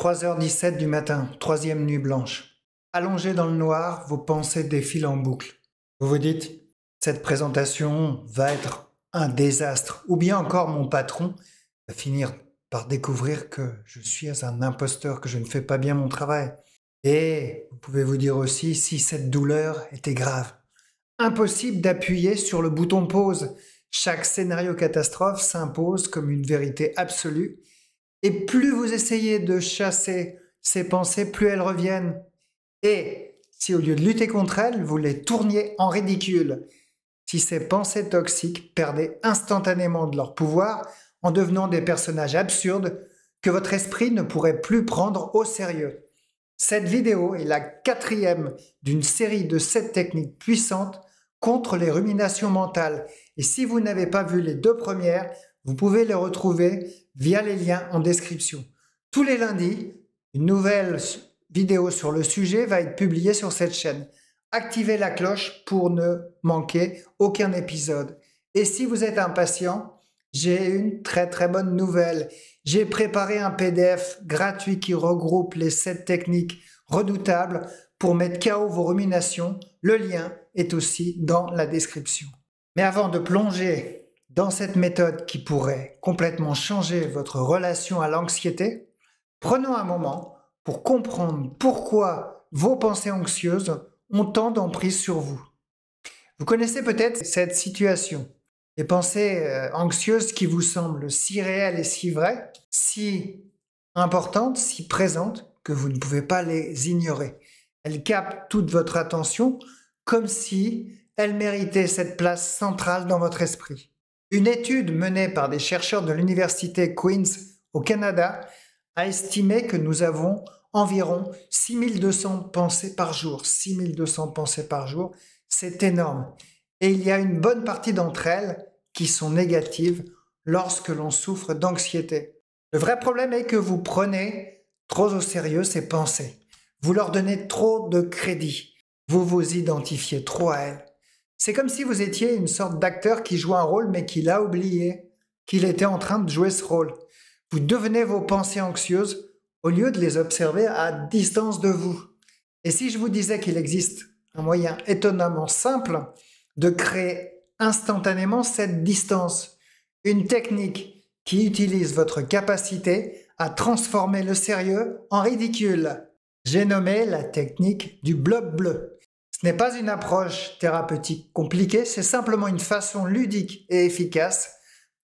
3h17 du matin, troisième nuit blanche. Allongé dans le noir, vos pensées défilent en boucle. Vous vous dites, cette présentation va être un désastre. Ou bien encore mon patron va finir par découvrir que je suis un imposteur, que je ne fais pas bien mon travail. Et vous pouvez vous dire aussi si cette douleur était grave. Impossible d'appuyer sur le bouton pause. Chaque scénario catastrophe s'impose comme une vérité absolue. Et plus vous essayez de chasser ces pensées, plus elles reviennent. Et si au lieu de lutter contre elles, vous les tourniez en ridicule, si ces pensées toxiques perdaient instantanément de leur pouvoir en devenant des personnages absurdes que votre esprit ne pourrait plus prendre au sérieux. Cette vidéo est la 4e d'une série de 7 techniques puissantes contre les ruminations mentales. Et si vous n'avez pas vu les 2 premières, vous pouvez les retrouver via les liens en description. Tous les lundis, une nouvelle vidéo sur le sujet va être publiée sur cette chaîne. Activez la cloche pour ne manquer aucun épisode. Et si vous êtes impatient, j'ai une très bonne nouvelle. J'ai préparé un PDF gratuit qui regroupe les 7 techniques redoutables pour mettre KO vos ruminations. Le lien est aussi dans la description. Mais avant de plonger dans cette méthode qui pourrait complètement changer votre relation à l'anxiété, prenons un moment pour comprendre pourquoi vos pensées anxieuses ont tant d'emprise sur vous. Vous connaissez peut-être cette situation. Les pensées anxieuses qui vous semblent si réelles et si vraies, si importantes, si présentes, que vous ne pouvez pas les ignorer. Elles captent toute votre attention comme si elles méritaient cette place centrale dans votre esprit. Une étude menée par des chercheurs de l'université Queen's au Canada a estimé que nous avons environ 6200 pensées par jour. 6200 pensées par jour, c'est énorme. Et il y a une bonne partie d'entre elles qui sont négatives lorsque l'on souffre d'anxiété. Le vrai problème est que vous prenez trop au sérieux ces pensées. Vous leur donnez trop de crédit. Vous vous identifiez trop à elles. C'est comme si vous étiez une sorte d'acteur qui joue un rôle mais qu'il a oublié qu'il était en train de jouer ce rôle. Vous devenez vos pensées anxieuses au lieu de les observer à distance de vous. Et si je vous disais qu'il existe un moyen étonnamment simple de créer instantanément cette distance, une technique qui utilise votre capacité à transformer le sérieux en ridicule. J'ai nommé la technique du bloc bleu. Ce n'est pas une approche thérapeutique compliquée, c'est simplement une façon ludique et efficace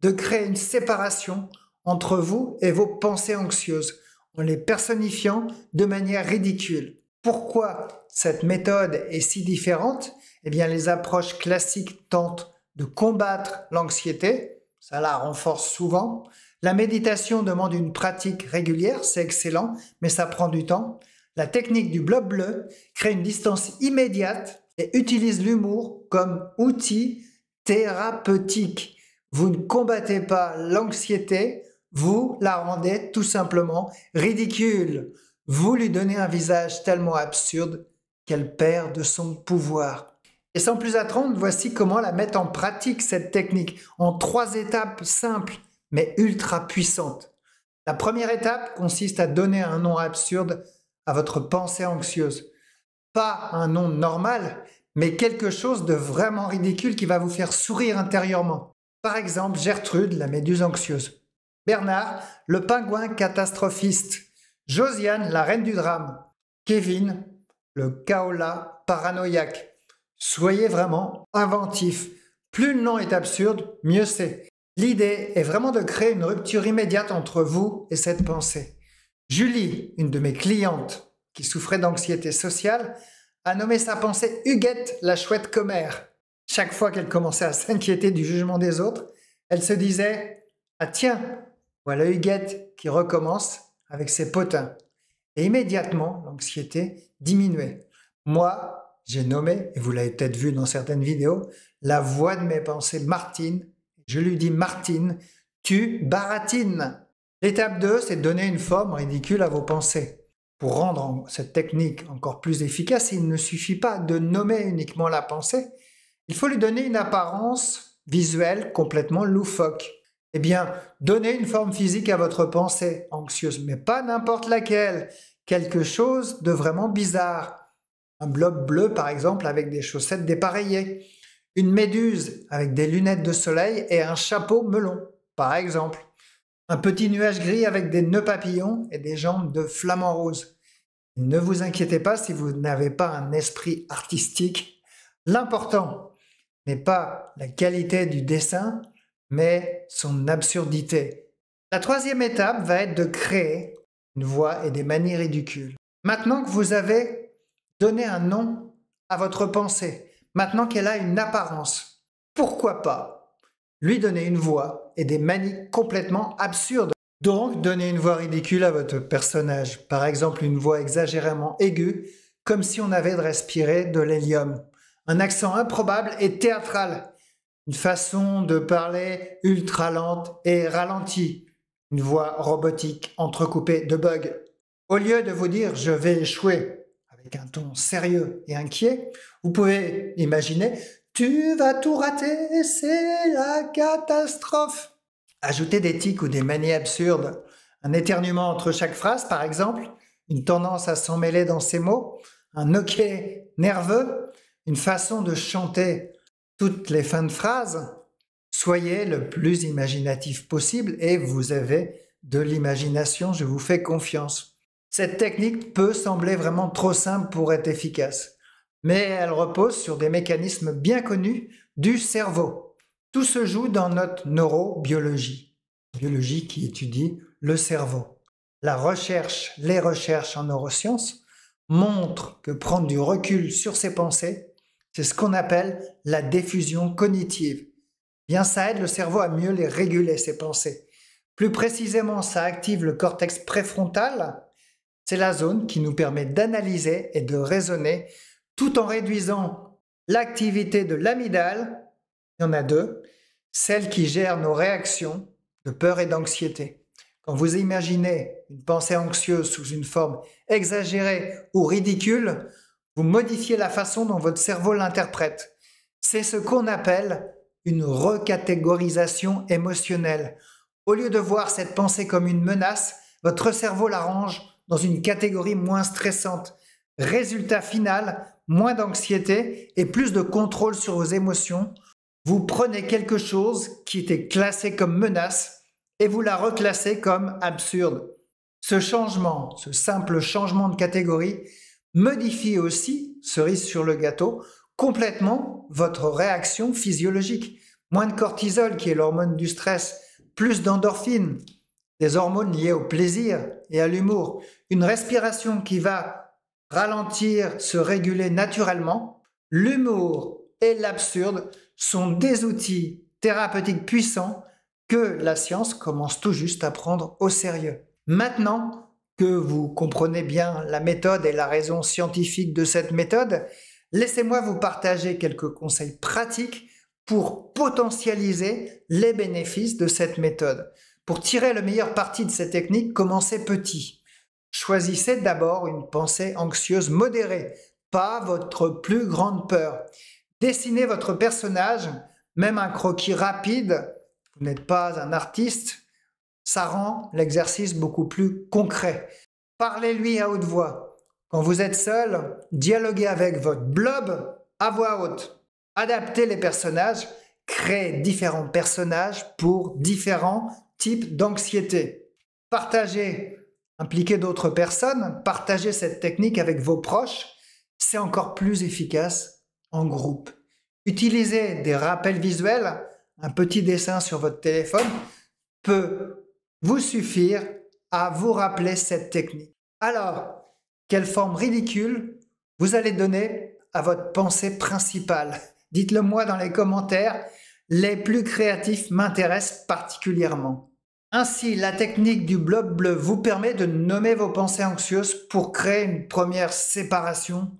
de créer une séparation entre vous et vos pensées anxieuses, en les personnifiant de manière ridicule. Pourquoi cette méthode est si différente ? Eh bien, les approches classiques tentent de combattre l'anxiété, ça la renforce souvent. La méditation demande une pratique régulière, c'est excellent, mais ça prend du temps. La technique du bloc bleu crée une distance immédiate et utilise l'humour comme outil thérapeutique. Vous ne combattez pas l'anxiété, vous la rendez tout simplement ridicule. Vous lui donnez un visage tellement absurde qu'elle perd de son pouvoir. Et sans plus attendre, voici comment la mettre en pratique cette technique en 3 étapes simples mais ultra puissantes. La première étape consiste à donner un nom absurde à votre pensée anxieuse. Pas un nom normal, mais quelque chose de vraiment ridicule qui va vous faire sourire intérieurement. Par exemple, Gertrude, la méduse anxieuse. Bernard, le pingouin catastrophiste. Josiane, la reine du drame. Kevin, le kaola paranoïaque. Soyez vraiment inventif. Plus le nom est absurde, mieux c'est. L'idée est vraiment de créer une rupture immédiate entre vous et cette pensée. Julie, une de mes clientes qui souffrait d'anxiété sociale, a nommé sa pensée Huguette la chouette commère. Chaque fois qu'elle commençait à s'inquiéter du jugement des autres, elle se disait « Ah tiens, voilà Huguette qui recommence avec ses potins ». Et immédiatement, l'anxiété diminuait. Moi, j'ai nommé, et vous l'avez peut-être vu dans certaines vidéos, la voix de mes pensées Martine. Je lui dis « Martine, tu baratines ». L'étape 2, c'est de donner une forme ridicule à vos pensées. Pour rendre cette technique encore plus efficace, il ne suffit pas de nommer uniquement la pensée, il faut lui donner une apparence visuelle complètement loufoque. Eh bien, donnez une forme physique à votre pensée anxieuse, mais pas n'importe laquelle. Quelque chose de vraiment bizarre. Un blob bleu, par exemple, avec des chaussettes dépareillées. Une méduse avec des lunettes de soleil et un chapeau melon, par exemple. Un petit nuage gris avec des nœuds papillons et des jambes de flamant rose. Ne vous inquiétez pas si vous n'avez pas un esprit artistique. L'important n'est pas la qualité du dessin, mais son absurdité. La troisième étape va être de créer une voix et des manies ridicules. Maintenant que vous avez donné un nom à votre pensée, maintenant qu'elle a une apparence, pourquoi pas lui donner une voix et des manies complètement absurdes? Donc, donnez une voix ridicule à votre personnage. Par exemple, une voix exagérément aiguë, comme si on avait de respirer de l'hélium. Un accent improbable et théâtral. Une façon de parler ultra lente et ralentie. Une voix robotique entrecoupée de bugs. Au lieu de vous dire « je vais échouer » avec un ton sérieux et inquiet, vous pouvez imaginer « tu vas tout rater, c'est la catastrophe ». Ajouter des tics ou des manies absurdes, un éternuement entre chaque phrase par exemple, une tendance à s'emmêler dans ses mots, un ok nerveux, une façon de chanter toutes les fins de phrases. Soyez le plus imaginatif possible et vous avez de l'imagination, je vous fais confiance. Cette technique peut sembler vraiment trop simple pour être efficace, mais elle repose sur des mécanismes bien connus du cerveau. Tout se joue dans notre neurobiologie, biologie qui étudie le cerveau. Les recherches en neurosciences montrent que prendre du recul sur ses pensées, c'est ce qu'on appelle la diffusion cognitive. Bien, ça aide le cerveau à mieux les réguler, ses pensées. Plus précisément, ça active le cortex préfrontal. C'est la zone qui nous permet d'analyser et de raisonner tout en réduisant l'activité de l'amygdale. Il y en a deux, celle qui gère nos réactions de peur et d'anxiété. Quand vous imaginez une pensée anxieuse sous une forme exagérée ou ridicule, vous modifiez la façon dont votre cerveau l'interprète. C'est ce qu'on appelle une recatégorisation émotionnelle. Au lieu de voir cette pensée comme une menace, votre cerveau la range dans une catégorie moins stressante. Résultat final, moins d'anxiété et plus de contrôle sur vos émotions. Vous prenez quelque chose qui était classé comme menace et vous la reclassez comme absurde. Ce changement, ce simple changement de catégorie, modifie aussi, cerise sur le gâteau, complètement votre réaction physiologique. Moins de cortisol, qui est l'hormone du stress, plus d'endorphine, des hormones liées au plaisir et à l'humour, une respiration qui va ralentir, se réguler naturellement. L'humour et l'absurde sont des outils thérapeutiques puissants que la science commence tout juste à prendre au sérieux. Maintenant que vous comprenez bien la méthode et la raison scientifique de cette méthode, laissez-moi vous partager quelques conseils pratiques pour potentialiser les bénéfices de cette méthode. Pour tirer le meilleur parti de cette technique, commencez petit. Choisissez d'abord une pensée anxieuse modérée, pas votre plus grande peur. Dessinez votre personnage, même un croquis rapide, vous n'êtes pas un artiste, ça rend l'exercice beaucoup plus concret. Parlez-lui à haute voix. Quand vous êtes seul, dialoguez avec votre blob à voix haute. Adaptez les personnages, créez différents personnages pour différents types d'anxiété. Partagez, impliquez d'autres personnes, partagez cette technique avec vos proches, c'est encore plus efficace en groupe. Utilisez des rappels visuels, un petit dessin sur votre téléphone peut vous suffire à vous rappeler cette technique. Alors, quelle forme ridicule vous allez donner à votre pensée principale? Dites-le moi dans les commentaires, les plus créatifs m'intéressent particulièrement. Ainsi, la technique du blob bleu vous permet de nommer vos pensées anxieuses pour créer une première séparation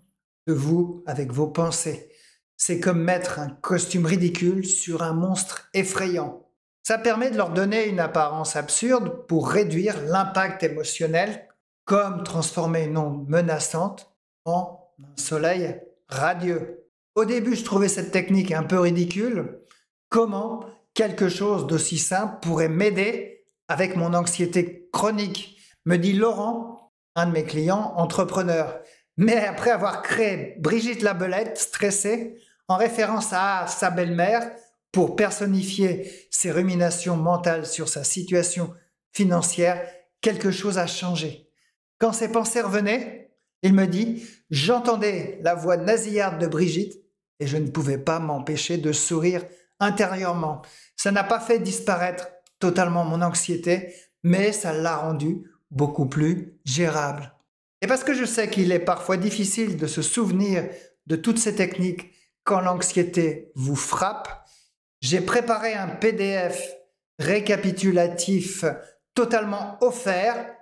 de vous avec vos pensées. C'est comme mettre un costume ridicule sur un monstre effrayant. Ça permet de leur donner une apparence absurde pour réduire l'impact émotionnel, comme transformer une onde menaçante en un soleil radieux. Au début, je trouvais cette technique un peu ridicule. Comment quelque chose d'aussi simple pourrait m'aider avec mon anxiété chronique, me dit Laurent, un de mes clients entrepreneurs. Mais après avoir créé Brigitte la Belette, stressée, en référence à sa belle-mère, pour personnifier ses ruminations mentales sur sa situation financière, quelque chose a changé. Quand ses pensées revenaient, il me dit « J'entendais la voix nasillarde de Brigitte et je ne pouvais pas m'empêcher de sourire intérieurement. Ça n'a pas fait disparaître totalement mon anxiété, mais ça l'a rendue beaucoup plus gérable. » Et parce que je sais qu'il est parfois difficile de se souvenir de toutes ces techniques quand l'anxiété vous frappe, j'ai préparé un PDF récapitulatif totalement offert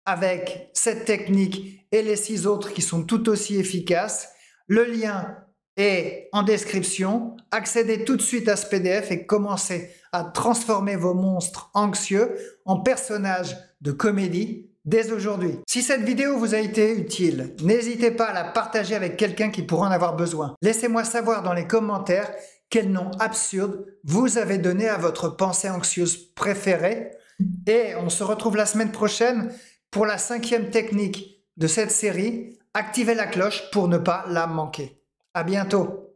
avec cette technique et les 6 autres qui sont tout aussi efficaces. Le lien est en description. Accédez tout de suite à ce PDF et commencez à transformer vos monstres anxieux en personnages de comédie dès aujourd'hui. Si cette vidéo vous a été utile, n'hésitez pas à la partager avec quelqu'un qui pourra en avoir besoin. Laissez-moi savoir dans les commentaires quel nom absurde vous avez donné à votre pensée anxieuse préférée. Et on se retrouve la semaine prochaine pour la 5e technique de cette série. Activez la cloche pour ne pas la manquer. À bientôt.